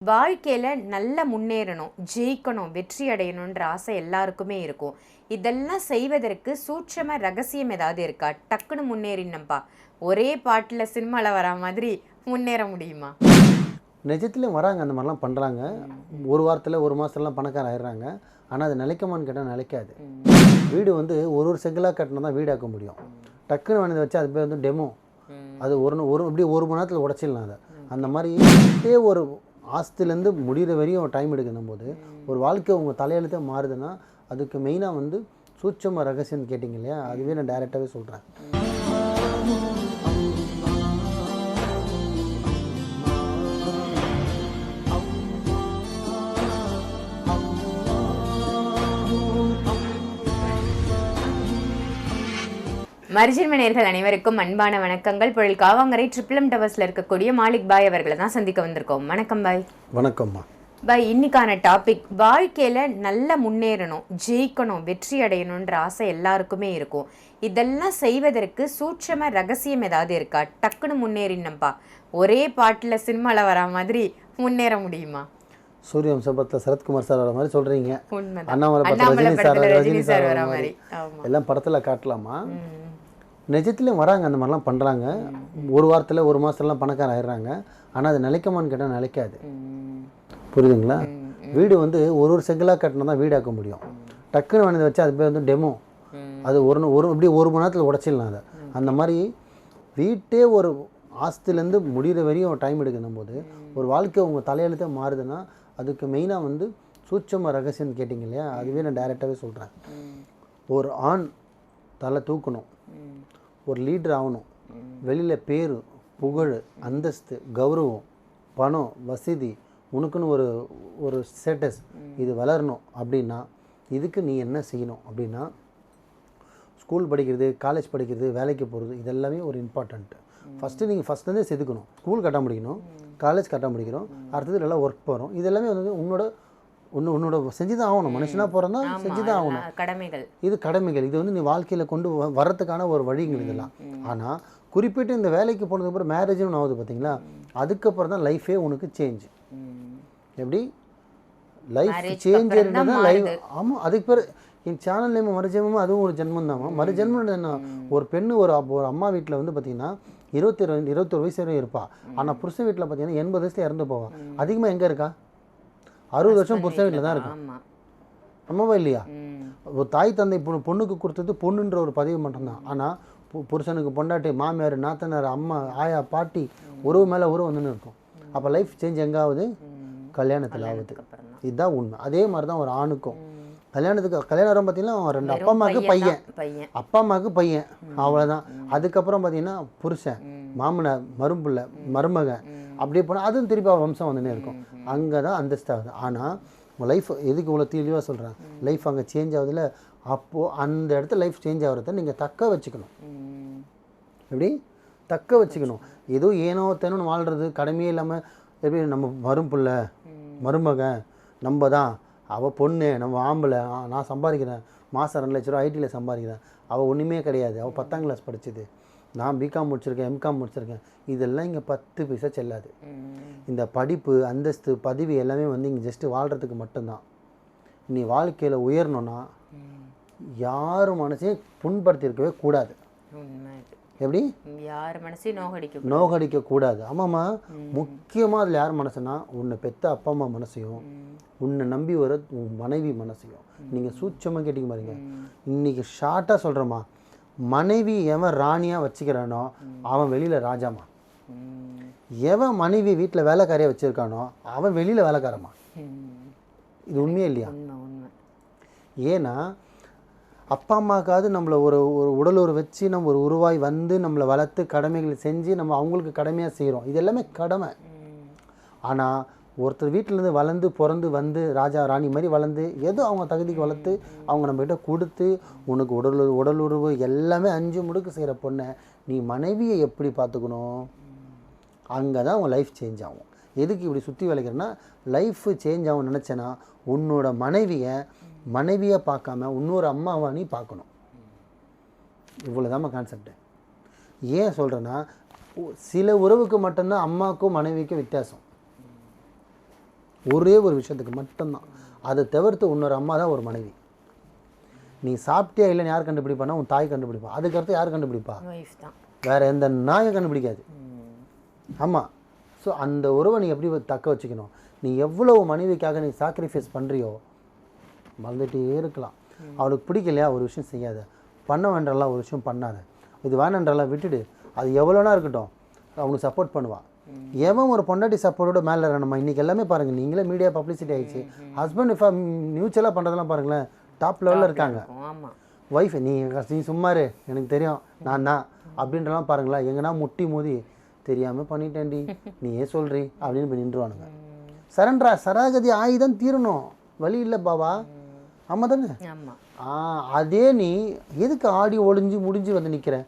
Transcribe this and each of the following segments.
வாழ்க்கையில் நல்லா முன்னேறணும், ஜெயிக்கணும், வெற்றி அடையணுன்ற ஆசை எல்லாருக்குமே இருக்கும். இதெல்லாம் செய்வதற்கு சூட்சம ரகசியம் ஏதாவது இருக்கா? டக்குன்னு முன்னேறினப்பா, ஒரே பாட்டில் சினிமாவில் வரா மாதிரி முன்னேற முடியுமா? நிஜத்துலேயும் வராங்க, அந்த மாதிரிலாம் பண்ணுறாங்க. ஒரு வாரத்தில் ஒரு மாதத்துலலாம் பணக்கார ஆயிடுறாங்க. ஆனால் அது நிலைக்குமான்னு கேட்டால் நிலைக்காது. வீடு வந்து ஒரு செங்கலாக கட்டினா தான் வீடாக்க முடியும். டக்குன்னு வாங்கி வச்சு அது பேர் வந்து டெமோ. அது இப்படி ஒரு மணி நேரத்தில் உடச்சிடலாம். அதை அந்த மாதிரி ஒரு ஆஸ்திலேருந்து முடிகிற வரையும் டைம் எடுக்கணும் போது ஒரு வாழ்க்கை உங்கள் தலையெழுத்தே மாறுதுன்னா அதுக்கு மெயினாக வந்து சூட்சம ரகசியம்னு கேட்டிங்க இல்லையா, அதுவே நான் டைரெக்டாகவே சொல்கிறேன். மரிஜன்ம நேயர்கள் அனைவருக்கும் அன்பான வணக்கங்கள். பொருள் காவாங்கரை ட்ரிபிள் டவர்ஸ்ல இருக்கக்கூடிய மாலிக் பாய் அவர்களை தான் சந்திக்க வந்திருக்கோம். வணக்கம் பாய். வணக்கம்மா பாய். இன்னைக்கான டாபிக், வாழ்க்கையில நல்லா முன்னேறணும், ஜெயிக்கணும், வெற்றி அடையணுன்ற ஆசை எல்லாருக்குமே இருக்கும். இதெல்லாம் செய்வதற்கு சூட்சம ரகசியம் ஏதாவது இருக்கா? டக்குன்னு முன்னேறினப்பா, ஒரே பாட்டில் சினிமாவில் வரா மாதிரி முன்னேற முடியுமா? சூரியவம்ச படத்தில் சரத்குமார் சார் வர மாதிரி சொல்கிறீங்க. அண்ணாமலை படத்தில் ரஜினி சார் வர மாதிரி எல்லாம் படத்தில் காட்டலாமா? நிஜத்துலேயும் வராங்க, அந்த மாதிரிலாம் பண்ணுறாங்க. ஒரு வாரத்தில் ஒரு மாதத்துலலாம் பணக்கார ஆயிடுறாங்க. ஆனால் அது நிலைக்குமான்னு கேட்டால் நிலைக்காது. புரியுதுங்களா? வீடு வந்து ஒரு செங்கலாக கட்டினா தான் வீடாக்க முடியும். டக்குன்னு வாங்கி வச்சு அது பேர் வந்து டெமோ. அது இப்படி ஒரு மணி நேரத்தில் உடச்சிடலாம். அதை அந்த மாதிரி வீட்டே ஒரு ஆஸ்திலேருந்து முடிகிற வரையும் டைம் எடுக்கணும் போது ஒரு வாழ்க்கை உங்கள் தலையெழுத்தே மாறுதுன்னா அதுக்கு மெயினாக வந்து சூட்சம ரகசியம்னு கேட்டிங்க இல்லையா, அதுவே நான் டைரெக்டாகவே சொல்கிறேன். ஒரு ஆண் தலை தூக்கணும், ஒரு லீடர் ஆகணும், வெளியில் பேர், புகழ், அந்தஸ்து, கௌரவம், பணம், வசதி, உனக்குன்னு ஒரு ஸ்டேட்டஸ் இது வளரணும் அப்படின்னா இதுக்கு நீ என்ன செய்யணும் அப்படின்னா, ஸ்கூல் படிக்கிறது, காலேஜ் படிக்கிறது, வேலைக்கு போகிறது, இதெல்லாமே ஒரு இம்பார்ட்டண்ட்டு. நீங்கள் ஃபஸ்ட்லேருந்தே செதுக்கணும். ஸ்கூல் கட்ட முடிக்கணும், காலேஜ் கட்ட முடிக்கணும், அடுத்தது நல்லா ஒர்க் போகிறோம். இதெல்லாமே வந்து உன்னோட செஞ்சு தான் ஆகணும். மனுஷனாக போகிறதா செஞ்சு தான் ஆகணும். கடமைகள், இது கடமைகள். இது வந்து நீ வாழ்க்கையில் கொண்டு வர்றதுக்கான ஒரு வழிங்கள் இதெல்லாம். ஆனால் குறிப்பிட்டு இந்த வேலைக்கு போனதுக்கு அப்புறம் மேரேஜ்னு ஆகுது பார்த்தீங்களா, அதுக்கப்புறம் தான் லைஃபே உனக்கு சேஞ்ச். எப்படி லைஃப் சேஞ்சர் தான் லைஃப். ஆமாம், அதுக்கு பேர் என் சேனல் நேம் மறுஜென்மம், அதுவும் ஒரு ஜென்மம் தான். மறுஜென்மம் என்ன, ஒரு பெண்ணு ஒரு அம்மா வீட்டில் வந்து பார்த்தீங்கன்னா 21 வயசு வரையும் இருப்பா. ஆனால் புருஷன் வீட்டில் பார்த்தீங்கன்னா 80 வயசுல இறந்து போவான். அதிகமாக எங்கே இருக்கா? 60 வருஷம் புருஷன் வீட்டில் தான் இருக்கான். அம்மாவா இல்லையா? ஒரு தாய் தந்தை பொண்ணுக்கு கொடுத்தது பொண்ணுன்ற ஒரு பதவி மட்டும்தான். ஆனால் புருஷனுக்கு பொண்டாட்டி, மாமியார், நாத்தனார், அம்மா, ஆயா, பாட்டி, உறவு மேலே உறவு வந்துன்னு இருக்கும். அப்போ லைஃப் சேஞ்ச் எங்கே ஆகுது? கல்யாணத்தில் ஆகுது. இதுதான் உண்மை. அதே மாதிரி தான் ஒரு ஆணுக்கும் கல்யாணம் பார்த்தீங்கன்னா ரெண்டு அப்பா அம்மாவுக்கு பையன், அவ்வளோதான். அதுக்கப்புறம் பார்த்தீங்கன்னா புருஷன், மாமனார், மருமகன், அப்படியே போனால் அதுவும் திருப்பி வம்சம் வந்துனே இருக்கும். அங்கே தான் அந்தஸ்து ஆகுது. ஆனால் உங்கள் லைஃப் எதுக்கு இவ்வளோ தெளிவாக சொல்கிறேன், லைஃப் அங்கே சேஞ்ச் ஆகுதுல்ல, அப்போது அந்த இடத்துல லைஃப் சேஞ்ச் ஆகிறத நீங்கள் தக்க வச்சுக்கணும். எப்படி தக்க வச்சுக்கணும்? ஏதோ ஏனோ தேனோன்னு வாழ்கிறது, கடமையே இல்லாமல் எப்படி நம்ம மருமகன் நம்ம தான், அவள் பொண்ணு, நம்ம ஆம்பளை, நான் சம்பாதிக்கிறேன், மாதம் 2 லட்ச ரூபா ஐடியில் சம்பாதிக்கிறேன், அவள் ஒன்றுமே கிடையாது, அவள் 10ஆம் கிளாஸ் படிச்சது, நான் பிகாம் முடிச்சிருக்கேன், எம்காம் முடிச்சிருக்கேன், இதெல்லாம் இங்கே 10 பைசா செல்லாது. இந்த படிப்பு, அந்தஸ்து, பதவி எல்லாமே வந்து இங்கே ஜஸ்ட்டு வாழ்கிறதுக்கு மட்டும்தான். நீ வாழ்க்கையில் உயரணும்னா யாரும் மனசையும் புண்படுத்தியிருக்கவே கூடாது. எப்படி யார் மனசையும் நோகடிக்க கூடாது. ஆமாம்மா, முக்கியமாக அதில் யார் மனசுனா உன்னை பெற்ற அப்பா அம்மா மனசையும் உன்னை நம்பி வர உன் மனைவி மனசையும். நீங்கள் சூட்சமாக கேட்டிங்க பாருங்க. இன்றைக்கி ஷார்ட்டாக சொல்கிறோமா, மனைவி எவன் ராணியாக வச்சுக்கிறானோ அவன் வெளியில் ராஜாமா. எவன் மனைவி வீட்டில் வேலைக்காரியாக வச்சுருக்கானோ அவன் வெளியில் வேலைக்காரமா. இது உண்மையே இல்லையா? ஏன்னா அப்பா அம்மாவுக்காவது நம்மளை ஒரு உடலுறு வச்சு நம்ம ஒரு உருவாய் வந்து நம்மளை வளர்த்து கடமைகளை செஞ்சு நம்ம அவங்களுக்கு கடமையாக செய்கிறோம். இது எல்லாமே கடமை. ஆனால் ஒருத்தர் வீட்டிலேருந்து வளர்ந்து பிறந்து வந்து ராஜா ராணி மாதிரி வளர்ந்து ஏதோ அவங்க தகுதிக்கு வளர்த்து அவங்க நம்மகிட்ட கொடுத்து உனக்கு உடலுறவு எல்லாமே 5 முடுக்கு செய்கிற பொண்ணை நீ மனைவியை எப்படி பார்த்துக்கணும்? அங்கே தான் உங்கள் லைஃப் சேஞ்ச் ஆகும். எதுக்கு இப்படி சுற்றி வளைக்கிறேன்னா, லைஃபு சேஞ்ச் ஆகும் நினச்சேன்னா உன்னோட மனைவியை பார்க்காம இன்னொரு அம்மாவை நீ பார்க்கணும். இவ்வளோதாம்மா கான்செப்டு. ஏன் சொல்கிறேன்னா, சில உறவுக்கு மட்டும்தான் அம்மாவுக்கும் மனைவிக்கும் வித்தியாசம். ஒரே ஒரு விஷயத்துக்கு மட்டும்தான். அதை தவிர்த்து இன்னொரு அம்மா தான் ஒரு மனைவி. நீ சாப்பிட்டியா இல்லைன்னு யார் கண்டுபிடிப்பானா? உன் தாய் கண்டுபிடிப்பா. அதுக்கடுத்து யார் கண்டுபிடிப்பா? வேற எந்த நாயும் கண்டுபிடிக்காது. ஆமாம். ஸோ அந்த உறவை நீ எப்படி தக்க வச்சுக்கணும்? நீ எவ்வளவு மனைவிக்காக நீ சாக்ரிஃபைஸ் பண்ணுறியோ மறந்துகிட்டே இருக்கலாம். அவளுக்கு பிடிக்கலையா ஒரு விஷயம் செய்யாத, பண்ண வேண்டாம்லாம் ஒரு விஷயம் பண்ணாத, இது வேணான்றலாம் விட்டுடு. அது எவ்வளோனா இருக்கட்டும், அவனுக்கு சப்போர்ட் பண்ணுவாள். எவன் ஒரு பொண்டாட்டி சப்போர்ட்டோட மேலே நம்ம இன்றைக்கி எல்லாமே பாருங்கள், நீங்களே மீடியா பப்ளிசிட்டி ஆகிடுச்சு. ஹஸ்பண்ட் இப்போ மியூச்சுவலாக பண்ணுறதெல்லாம் பாருங்களேன், டாப் லெவலில் இருக்காங்க. ஒய்ஃப் நீ சும்மாரு எனக்கு தெரியும் நான் தான் அப்படின்றலாம் பாருங்களேன். எங்கன்னா முட்டி மோதி தெரியாமல் பண்ணிட்டேன்டி நீயே சொல்கிறீ அப்படின்னு போய் நின்றுவானுங்க. சராகதி ஆயுதம் தீரணும், வழி இல்லை பாபா. ஆமாம் தானே? அதே நீ எதுக்கு ஆடி ஒளிஞ்சு முடிஞ்சு வந்து நிற்கிறேன்?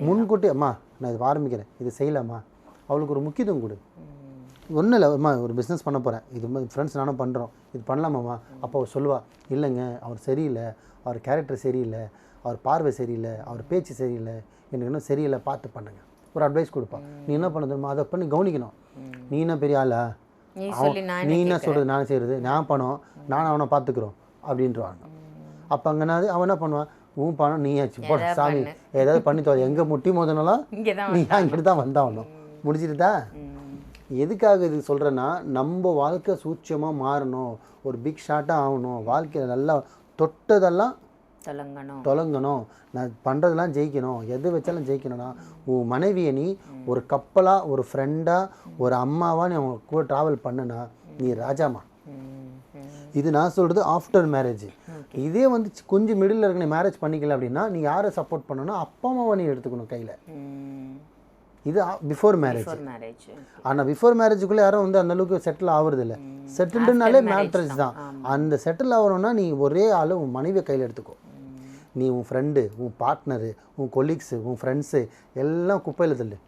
முன்கூட்டியே அம்மா நான் இது ஆரம்பிக்கிறேன், இது செய்யலாமா, அவளுக்கு ஒரு முக்கியத்துவம் கொடு. ஒன்றும் இல்லை, அம்மா ஒரு பிஸ்னஸ் பண்ண போகிறேன், இது மாதிரி ஃப்ரெண்ட்ஸ் நானும் பண்ணுறோம், இது பண்ணலாமாம்மா. அப்போ அவர் சொல்லுவாள், இல்லைங்க அவர் சரியில்லை, அவர் கேரக்டர் சரியில்லை, அவர் பார்வை சரியில்லை, அவர் பேச்சு சரியில்லை, எனக்கு இன்னும் சரியில்லை, பார்த்து பண்ணுங்க. ஒரு அட்வைஸ் கொடுப்பான். நீ என்ன பண்ணணுமா அதை பண்ணி கவனிக்கணும். நீ என்ன பெரிய ஆளா, நீ என்ன சொல்கிறது நானே செய்கிறது, நான் பணம் நான் அவனை பார்த்துக்குறோம் அப்படின்ட்டுவாங்க. அப்போ அங்கேனாது அவன் என்ன பண்ணுவான், உன் பணம் நீயாச்சு போட சாமி ஏதாவது பண்ணி தோற, எங்கே முட்டி மோதனாலும் நீ அங்கிட்டு தான் வந்தாகணும், முடிச்சிட்டுதா. எதுக்காக இது சொல்கிறேன்னா, நம்ம வாழ்க்கை சூட்சமாக மாறணும், ஒரு பிக் ஷாட்டாக ஆகணும், வாழ்க்கையில் நல்லா தொட்டதெல்லாம் தொலங்கணும், நான் பண்ணுறதெல்லாம் ஜெயிக்கணும், எது வச்சாலும் ஜெயிக்கணும்னா உன் மனைவியை நீ ஒரு கப்பலாக, ஒரு ஃப்ரெண்டாக, ஒரு அம்மாவாக நீ அவங்க கூட ட்ராவல் பண்ணுனா நீ ராஜாமா. இது நான் சொல்கிறது ஆஃப்டர் மேரேஜ். இதே வந்து கொஞ்சம் மிடில் இருக்க நீ மேரேஜ் பண்ணிக்கல அப்படின்னா நீ யாரை சப்போர்ட் பண்ணணும்னா அப்பா அம்மாவை நீ எடுத்துக்கணும் கையில். இது பிஃபோர் மேரேஜ். ஆனால் பிஃபோர் மேரேஜுக்குள்ளே யாரும் வந்து அந்தளவுக்கு செட்டில் ஆகுறது இல்லை. செட்டில்டுனாலே மேரேஜ் தான். அந்த செட்டில் ஆகணும்னா நீ ஒரே ஆள் உன் மனைவியை கையில் எடுத்துக்கோ. நீ உன் ஃப்ரெண்டு, உன் பார்ட்னரு, உன் கொலீக்ஸு, உன் ஃப்ரெண்ட்ஸு எல்லாம் குப்பையில் தள்ளு,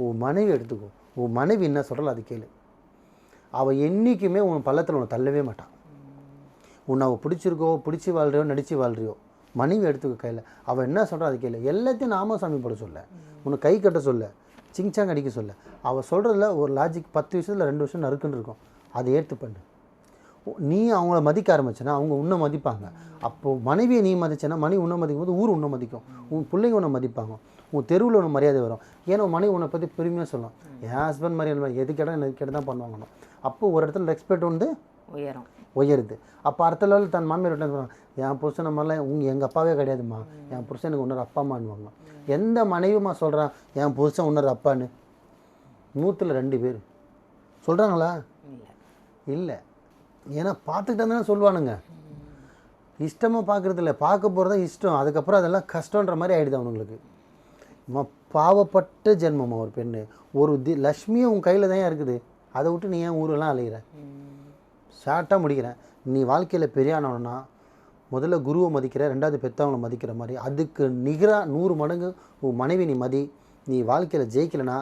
உன் மனைவி எடுத்துக்கோ. உன் மனைவி என்ன சொல்கிறாள் அது கேளு. அவள் என்றைக்குமே உன் பள்ளத்தில் உன்னை தள்ளவே மாட்டான். உன்னை அவள் பிடிச்சிருக்கோ, பிடிச்சி வாழ்றியோ, நடித்து வாழ்றியோ, மனைவி எடுத்துக்க கையில். அவள் என்ன சொல்கிறா அது கேளு. எல்லாத்தையும் நாம சாமி போட சொல்ல, உன்னை கை கட்ட சொல்ல, சிங்சாங் அடிக்க சொல்ல. அவள் சொல்கிறதுல ஒரு லாஜிக் 10 விஷயத்தில் 2 விஷயம் நறுக்குன்னு இருக்கும். அதை ஏற்று பண்ணு. நீ அவங்கள மதிக்க ஆரம்பிச்சேன்னா அவங்க உன்னை மதிப்பாங்க. அப்போது மனைவியை நீ மதிச்சேன்னா மனைவி உன்னை மதிக்கும் போது ஊர் உன்னை மதிக்கும், உன் பிள்ளைங்க உன்னை மதிப்பாங்க, உன் தெருவில் உன்னை மரியாதை வரும். ஏன்னா மனைவி உன்னை பற்றி பெருமையாக சொல்லலாம், என் ஹஸ்பண்ட் மரியாதை எது கேட்டால் எனக்கு கேட்டு தான் பண்ணுவாங்கன்னு. அப்போது ஒரு இடத்துல ரெஸ்பெக்ட் வந்து உயருது. அப்போ அடுத்த லெவலில் தன் மாமியார் விட்டு என் புருஷன் மாதிரிலாம் எங்கள் அப்பாவே கிடையாதுமா, என் புருஷன் எனக்கு இன்னொரு அப்பா அம்மான்னுவாங்க. எந்த மனைவிமா சொல்கிறான் என் புருஷன் இன்னொரு அப்பான்னு? 100ல் 2 பேர் சொல்கிறாங்களா? இல்லை. ஏன்னா பார்த்துக்கிட்டே தானே சொல்லுவானுங்க. இஷ்டமாக பார்க்குறது இல்லை, பார்க்க போகிறதா இஷ்டம், அதுக்கப்புறம் அதெல்லாம் கஷ்டன்ற மாதிரி ஆகிடுது அவனுங்களுக்கு. பாவப்பட்ட ஜென்மமா ஒரு பெண்ணு. ஒரு லக்ஷ்மியும் உன் கையில் தான் இருக்குது, அதை விட்டு நீ ஏன் ஊரெல்லாம் அலைகிற? ஷார்ட்டாக முடிக்கிறேன். நீ வாழ்க்கையில் பெரியானவனா முதல்ல குருவை மதிக்கிற, 2வது பெற்றவங்களை மதிக்கிற மாதிரி அதுக்கு நிகராக 100 மடங்கு உன் மனைவி நீ மதி. நீ வாழ்க்கையில் ஜெயிக்கலைன்னா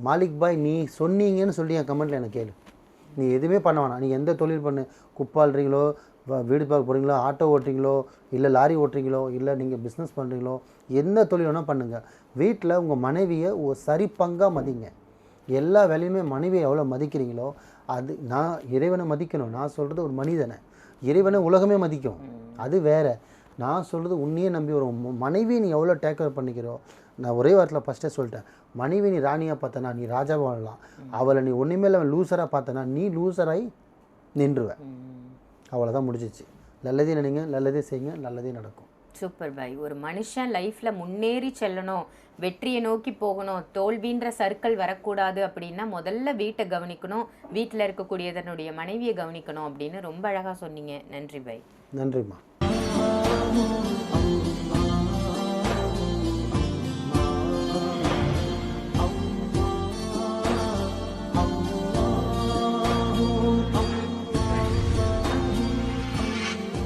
மாலிக் பாய் நீ சொன்னீங்கன்னு சொல்லி என் கமெண்ட்டில் எனக்கு கேளு. நீ எதுவுமே பண்ண வேணாம், நீங்கள் எந்த தொழில் பண்ணு, குப்பாளுறீங்களோ, வீடு பார்க்க போகிறீங்களோ, ஆட்டோ ஓட்டுறீங்களோ, இல்லை லாரி ஓட்டுறீங்களோ, இல்லை நீங்கள் பிஸ்னஸ் பண்ணுறீங்களோ, எந்த தொழில் வேணால் பண்ணுங்கள். வீட்டில் உங்கள் மனைவியை ஒரு சரி பங்காக மதிங்க. எல்லா வேலையுமே மனைவியை எவ்வளோ மதிக்கிறீங்களோ அது நான் இறைவனை மதிக்கணும். நான் சொல்கிறது ஒரு மனிதனை, இறைவனை உலகமே மதிக்கும், அது வேறு. நான் சொல்கிறது உன்னையே நம்பி வரும் மனைவியை நீ எவ்வளோ டேக்கர் பண்ணிக்கிறோ. நான் ஒரே வாரத்தில் ஃபஸ்ட்டே சொல்லிட்டேன், மனைவி நீ ராணியாக பார்த்தனா நீ ராஜாவாக வாழலாம். அவளை நீ ஒன்றுமே லூசராக பார்த்தனா நீ லூசராகி நின்றுவேன். அவ்வளோதான் முடிஞ்சிச்சு. நல்லதே நினைங்க, நல்லதே செய்யுங்க, நல்லதே நடக்கும். சூப்பர் பாய். ஒரு மனுஷன் லைஃப்பில் முன்னேறி செல்லணும், வெற்றியை நோக்கி போகணும், தோல்வின்ற சர்க்கிள் வரக்கூடாது அப்படின்னா முதல்ல வீட்டை கவனிக்கணும், வீட்டில் இருக்கக்கூடிய தன்னுடைய மனைவியை கவனிக்கணும் அப்படின்னு ரொம்ப அழகாக சொன்னீங்க. நன்றி பாய். நன்றிம்மா.